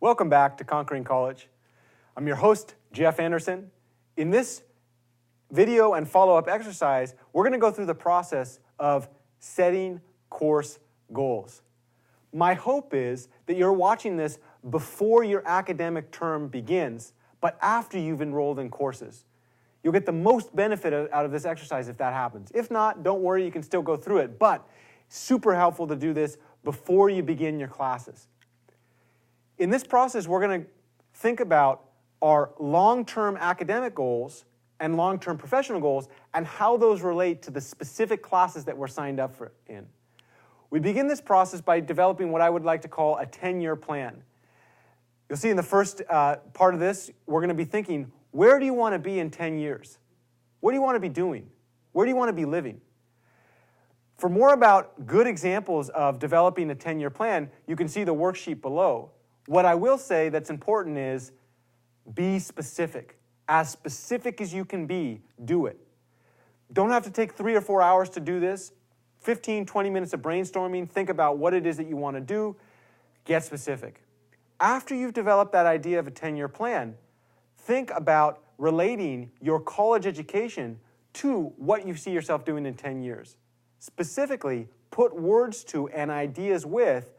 Welcome back to Conquering College. I'm your host, Jeff Anderson. In this video and follow-up exercise, we're going to go through the process of setting course goals. My hope is that you're watching this before your academic term begins, but after you've enrolled in courses. You'll get the most benefit out of this exercise if that happens. If not, don't worry, you can still go through it, but super helpful to do this before you begin your classes. In this process, we're going to think about our long-term academic goals and long-term professional goals and how those relate to the specific classes that we're signed up for in. We begin this process by developing what I would like to call a 10-year plan. You'll see in the first part of this, we're going to be thinking, where do you want to be in 10 years? What do you want to be doing? Where do you want to be living? For more about good examples of developing a 10-year plan, you can see the worksheet below. What I will say that's important is be specific. As specific as you can be, do it. Don't have to take 3 or 4 hours to do this. 15, 20 minutes of brainstorming, think about what it is that you want to do, get specific. After you've developed that idea of a 10-year plan, think about relating your college education to what you see yourself doing in 10 years. Specifically, put words to and ideas with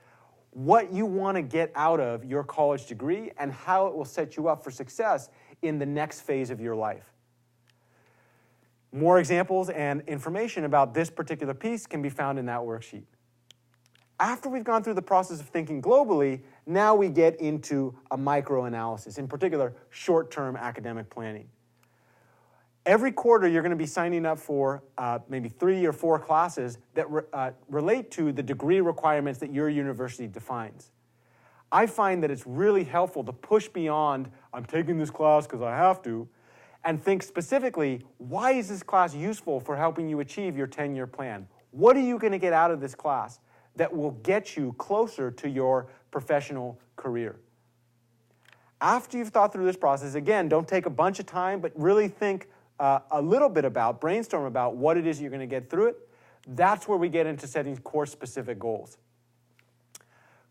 what you want to get out of your college degree and how it will set you up for success in the next phase of your life. More examples and information about this particular piece can be found in that worksheet. After we've gone through the process of thinking globally, now we get into a microanalysis, in particular, short-term academic planning. Every quarter, you're going to be signing up for maybe 3 or 4 classes that relate to the degree requirements that your university defines. I find that it's really helpful to push beyond, I'm taking this class because I have to, and think specifically, why is this class useful for helping you achieve your 10-year plan? What are you going to get out of this class that will get you closer to your professional career? After you've thought through this process, again, don't take a bunch of time, but really think a little bit about, brainstorm about what it is you're going to get through it. That's where we get into setting course-specific goals.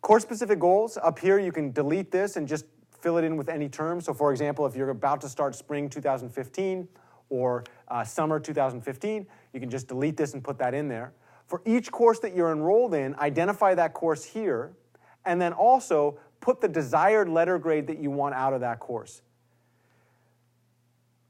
Course-specific goals, up here you can delete this and just fill it in with any term. So for example, if you're about to start spring 2015 or summer 2015, you can just delete this and put that in there. For each course that you're enrolled in, identify that course here, and then also put the desired letter grade that you want out of that course.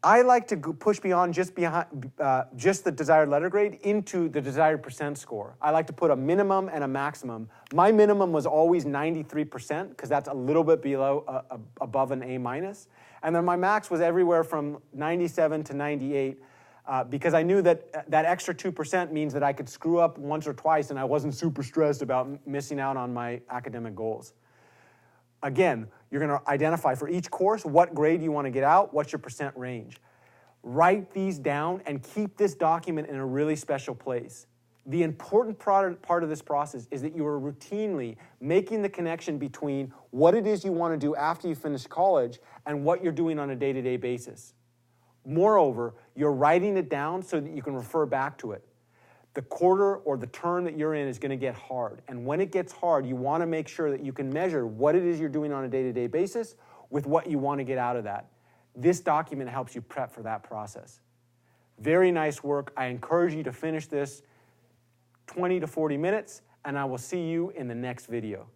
I like to push beyond just the desired letter grade into the desired percent score. I like to put a minimum and a maximum. My minimum was always 93% because that's a little bit below, above an A-. And then my max was everywhere from 97 to 98 because I knew that that extra 2% means that I could screw up once or twice and I wasn't super stressed about missing out on my academic goals. Again, you're going to identify for each course what grade you want to get out, what's your percent range. Write these down and keep this document in a really special place. The important part of this process is that you are routinely making the connection between what it is you want to do after you finish college and what you're doing on a day-to-day basis. Moreover, you're writing it down so that you can refer back to it. The quarter or the term that you're in is going to get hard. And when it gets hard, you want to make sure that you can measure what it is you're doing on a day-to-day basis with what you want to get out of that. This document helps you prep for that process. Very nice work. I encourage you to finish this 20 to 40 minutes, and I will see you in the next video.